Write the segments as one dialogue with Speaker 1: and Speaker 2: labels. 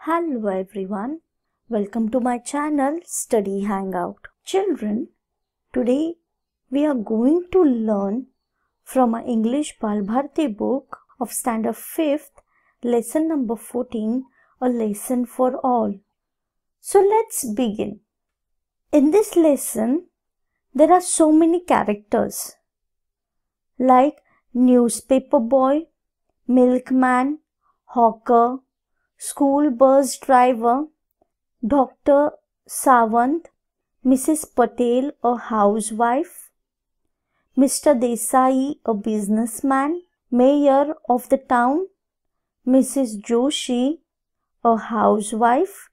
Speaker 1: Hello everyone, welcome to my channel Study Hangout. Children, today we are going to learn from our English Balbharti book of Standard 5th, lesson number 14, a lesson for all. So let's begin. In this lesson, there are so many characters like newspaper boy, milkman, hawker, school bus driver, Dr. Sawant, Mrs. Patel, a housewife, Mr. Desai, a businessman, mayor of the town, Mrs. Joshi, a housewife,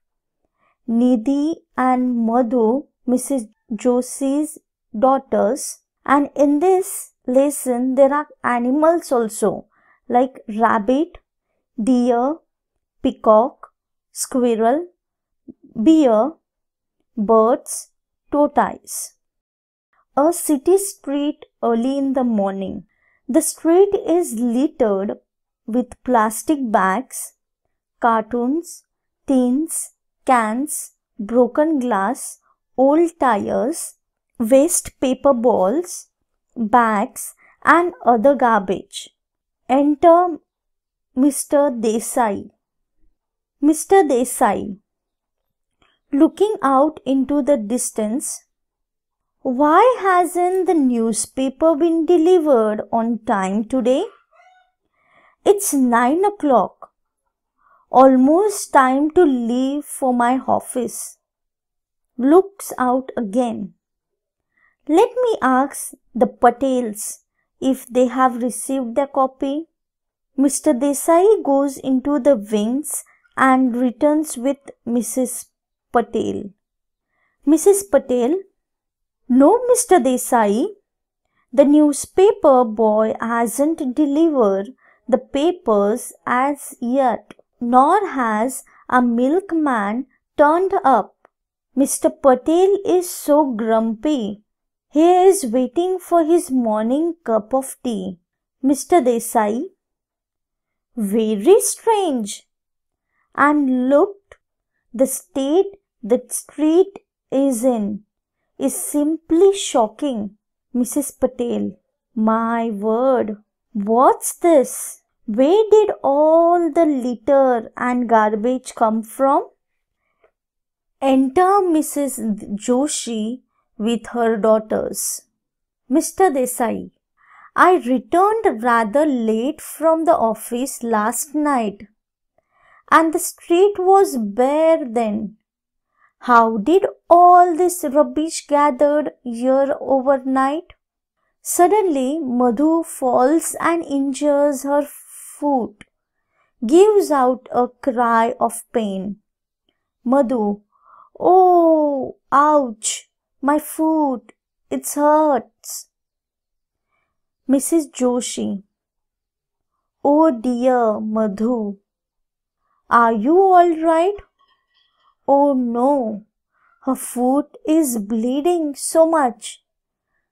Speaker 1: Nidhi and Madhu, Mrs. Joshi's daughters. And in this lesson, there are animals also like rabbit, deer, peacock, squirrel, bear, birds, tortoise. A city street early in the morning. The street is littered with plastic bags, cartoons, tins, cans, broken glass, old tires, waste paper balls, bags and other garbage. Enter Mr. Desai. Mr. Desai, looking out into the distance, why hasn't the newspaper been delivered on time today? It's 9 o'clock. Almost time to leave for my office. Looks out again. Let me ask the Patels if they have received their copy. Mr. Desai goes into the wings and returns with Mrs. Patel. Mrs. Patel, no, Mr. Desai, the newspaper boy hasn't delivered the papers as yet, nor has a milkman turned up. Mr. Patel is so grumpy. He is waiting for his morning cup of tea. Mr. Desai, very strange. And looked, the state the street is in is simply shocking. Mrs. Patel, my word, what's this? Where did all the litter and garbage come from? Enter Mrs. Joshi with her daughters. Mr. Desai, I returned rather late from the office last night, and the street was bare then. How did all this rubbish gathered here overnight? Suddenly, Madhu falls and injures her foot, gives out a cry of pain. Madhu, oh, ouch, my foot, it hurts. Mrs. Joshi, oh dear, Madhu, are you all right? Oh no, her foot is bleeding so much.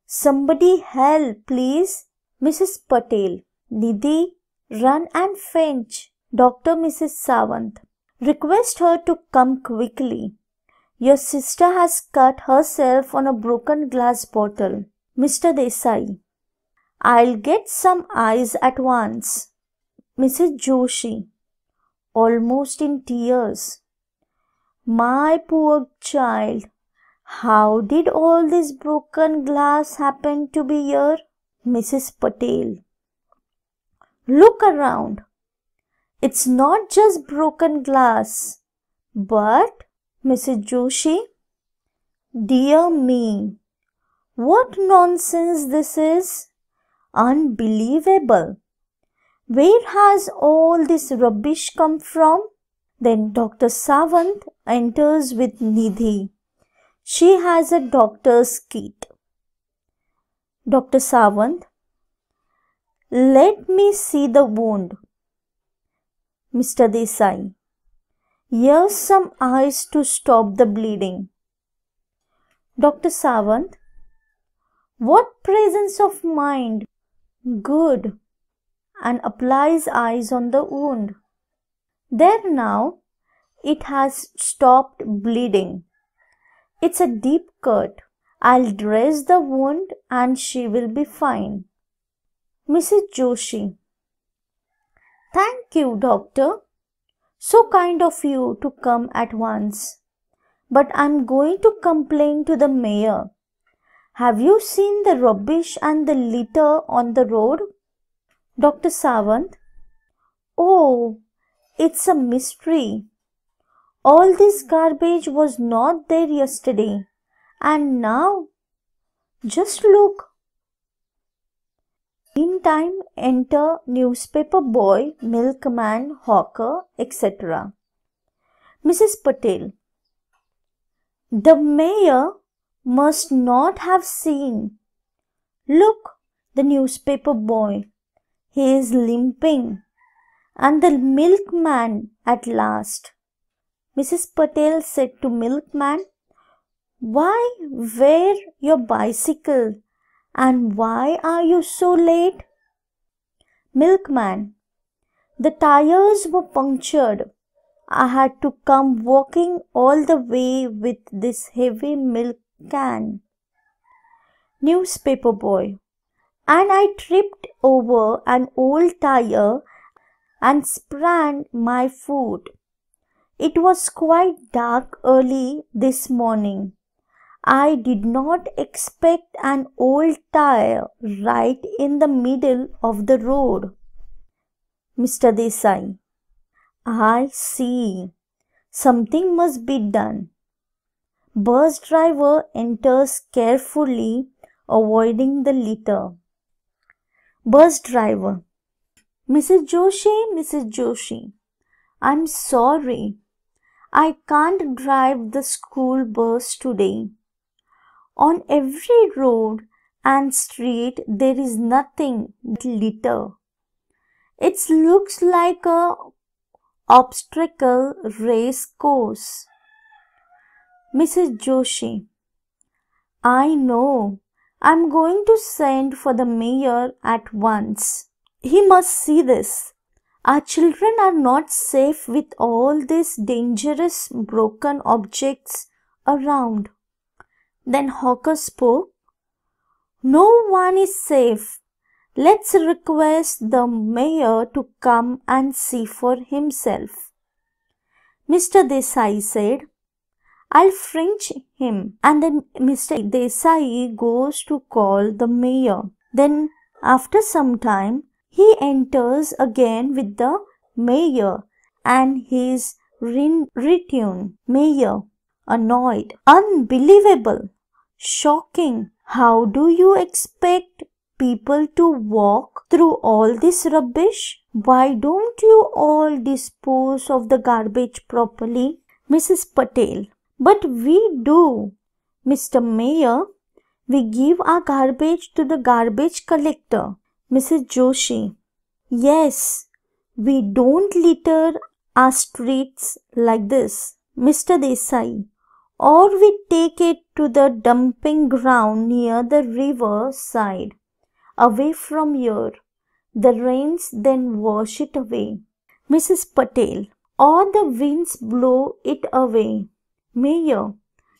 Speaker 1: Somebody help, please. Mrs. Patel, Nidhi, run and fetch Dr. Mrs. Sawant. Request her to come quickly. Your sister has cut herself on a broken glass bottle. Mr. Desai, I'll get some ice at once. Mrs. Joshi, almost in tears. My poor child, how did all this broken glass happen to be here? Mrs. Patel, look around. It's not just broken glass, but Mrs. Joshi, dear me, what nonsense this is. Unbelievable. Where has all this rubbish come from? Then Dr. Sawant enters with Nidhi. She has a doctor's kit. Dr. Sawant, let me see the wound. Mr. Desai, here's some ice to stop the bleeding. Dr. Sawant, what presence of mind. Good. And applies ice on the wound. There now, it has stopped bleeding. It's a deep cut. I'll dress the wound and she will be fine. Mrs. Joshi: Thank you, doctor. So kind of you to come at once. But I'm going to complain to the mayor. Have you seen the rubbish and the litter on the road? Dr. Sawant: Oh, it's a mystery. All this garbage was not there yesterday, and now, just look. Meantime, enter newspaper boy, milkman, hawker, etc. Mrs. Patel: The mayor must not have seen. Look, the newspaper boy. He is limping. And the milkman at last. Mrs. Patel said to milkman: Why wear your bicycle? And why are you so late? Milkman: The tires were punctured. I had to come walking all the way with this heavy milk can. Newspaper boy: And I tripped over an old tire and sprained my foot. It was quite dark early this morning. I did not expect an old tire right in the middle of the road. Mr. Desai: I see. Something must be done. Bus driver enters carefully, avoiding the litter. Bus driver: Mrs. Joshi, I'm sorry. I can't drive the school bus today. On every road and street there is nothing but litter. It looks like a obstacle race course. Mrs. Joshi: I know. I'm going to send for the mayor at once. He must see this. Our children are not safe with all these dangerous broken objects around. Then Hawker spoke: No one is safe. Let's request the mayor to come and see for himself. Mr. Desai said, I'll fringe him. And then Mr. Desai goes to call the mayor. Then after some time, he enters again with the mayor and his retinue. Mayor, annoyed, unbelievable, shocking. How do you expect people to walk through all this rubbish? Why don't you all dispose of the garbage properly? Mrs. Patel: But we do, Mr. Mayor. We give our garbage to the garbage collector. Mrs. Joshi: Yes, we don't litter our streets like this, Mr. Desai. Or we take it to the dumping ground near the river side, away from here. The rains then wash it away. Mrs. Patel: Or the winds blow it away. Mayor: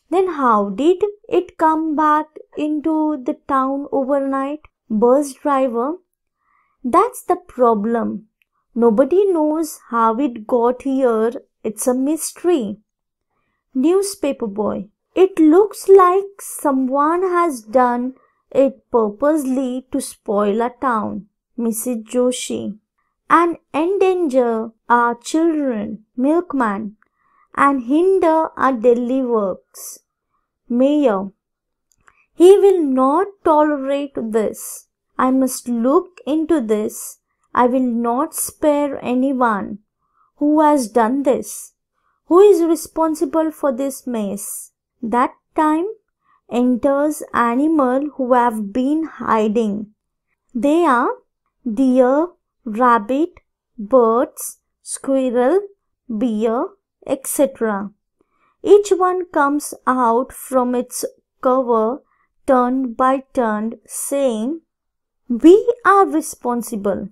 Speaker 1: Then how did it come back into the town overnight? Bus driver: That's the problem. Nobody knows how it got here. It's a mystery. Newspaper boy: It looks like someone has done it purposely to spoil a town. Mrs. Joshi: And endanger our children. Milkman: And hinder our daily works. Mayor: He will not tolerate this. I must look into this. I will not spare anyone. Who has done this? Who is responsible for this mess? That time enters animals who have been hiding. They are deer, rabbit, birds, squirrel, bear, etc. Each one comes out from its cover turn by turn, saying, We are responsible.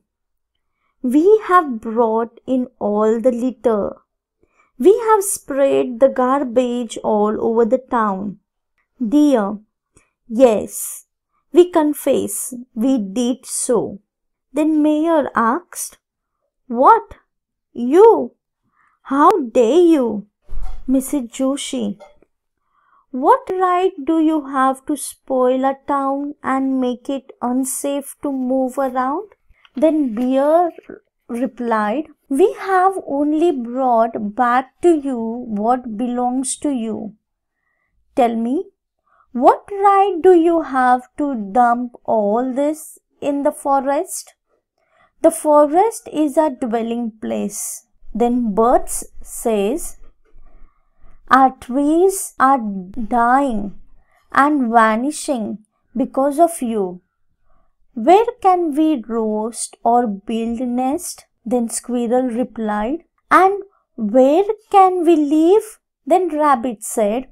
Speaker 1: We have brought in all the litter. We have spread the garbage all over the town. Dear, yes, we confess we did so. Then Mayor asked, What? You? How dare you? Mrs. Joshi, what right do you have to spoil a town and make it unsafe to move around? Then Bear replied, We have only brought back to you what belongs to you. Tell me, what right do you have to dump all this in the forest? The forest is a dwelling place. Then Birds says, Our trees are dying and vanishing because of you. Where can we roast or build nest? Then Squirrel replied, And where can we live? Then Rabbit said,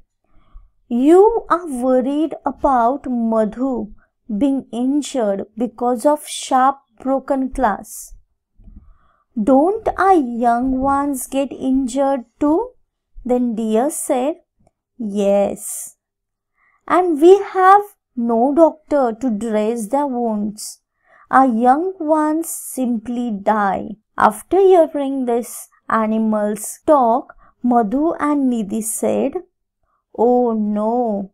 Speaker 1: You are worried about Madhu being injured because of sharp broken glass. Don't our young ones get injured too? Then Deer said, Yes. And we have no doctor to dress their wounds. Our young ones simply die. After hearing this animals talk, Madhu and Nidhi said, Oh no,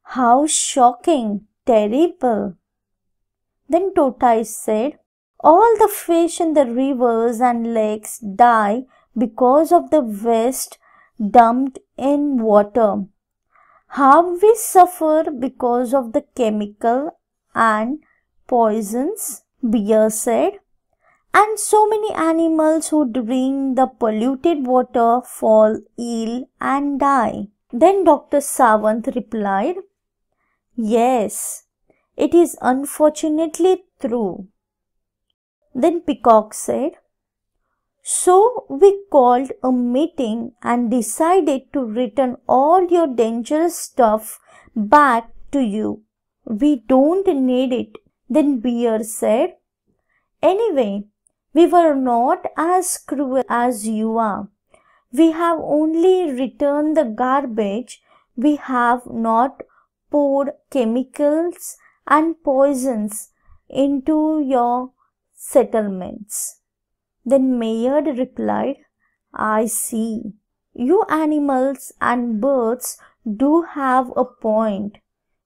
Speaker 1: how shocking, terrible. Then Tortoise said, All the fish in the rivers and lakes die because of the waste dumped in water. How we suffer because of the chemical and poisons, Bear said. And so many animals who drink the polluted water fall ill and die. Then Dr. Sawant replied, Yes, it is unfortunately true. Then Peacock said, So we called a meeting and decided to return all your dangerous stuff back to you. We don't need it. Then Bear said, Anyway, we were not as cruel as you are. We have only returned the garbage. We have not poured chemicals and poisons into your settlements. Then Mayor replied, I see. You animals and birds do have a point.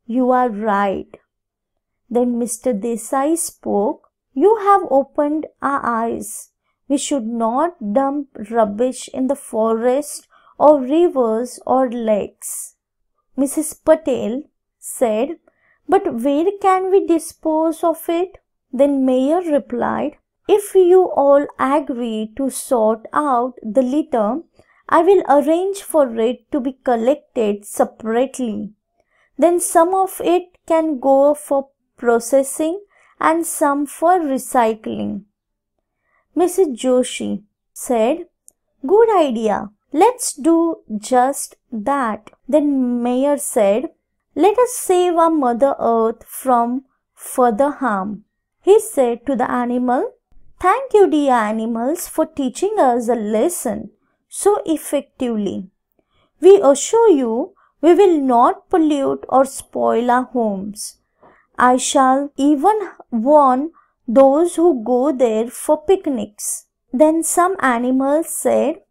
Speaker 1: You are right. Then Mr. Desai spoke, You have opened our eyes. We should not dump rubbish in the forest or rivers or lakes. Mrs. Patel said, But where can we dispose of it? Then Mayor replied, If you all agree to sort out the litter, I will arrange for it to be collected separately. Then some of it can go for processing and some for recycling. Mrs. Joshi said, Good idea. Let's do just that. Then Mayor said, Let us save our Mother Earth from further harm. He said to the animal, Thank you, dear animals, for teaching us a lesson so effectively. We assure you we will not pollute or spoil our homes. I shall even warn those who go there for picnics. Then some animals said,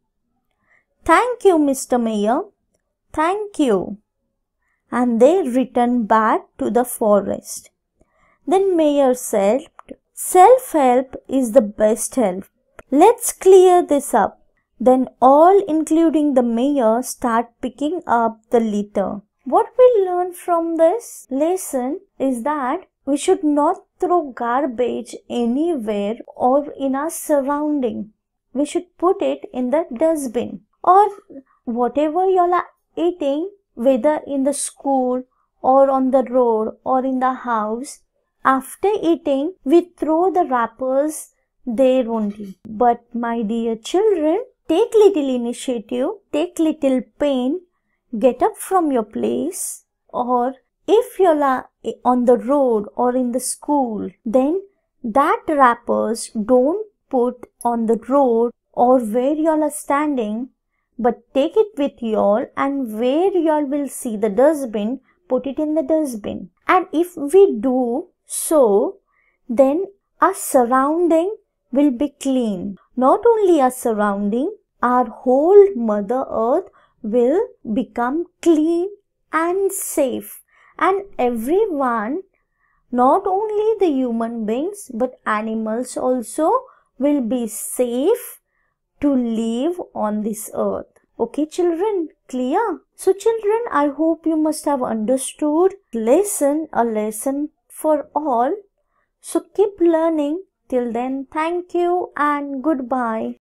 Speaker 1: Thank you, Mr. Mayor. Thank you. And they returned back to the forest. Then Mayor said, Self-help is the best help. Let's clear this up. Then all, including the mayor, start picking up the litter. What we learn from this lesson is that we should not throw garbage anywhere or in our surrounding. We should put it in the dustbin. Or whatever you all are eating, whether in the school or on the road or in the house, after eating, we throw the wrappers there only. But my dear children, take little initiative, take little pain, get up from your place, or if you are on the road or in the school, then that wrappers don't put on the road or where you all are standing, but take it with y'all, and where y'all will see the dustbin, put it in the dustbin. And if we do so, then our surrounding will be clean. Not only our surrounding, our whole Mother Earth will become clean and safe. And everyone, not only the human beings, but animals also will be safe to live on this earth. Okay, children, clear? So children, I hope you must have understood a lesson for all. So keep learning. Till then, thank you and goodbye.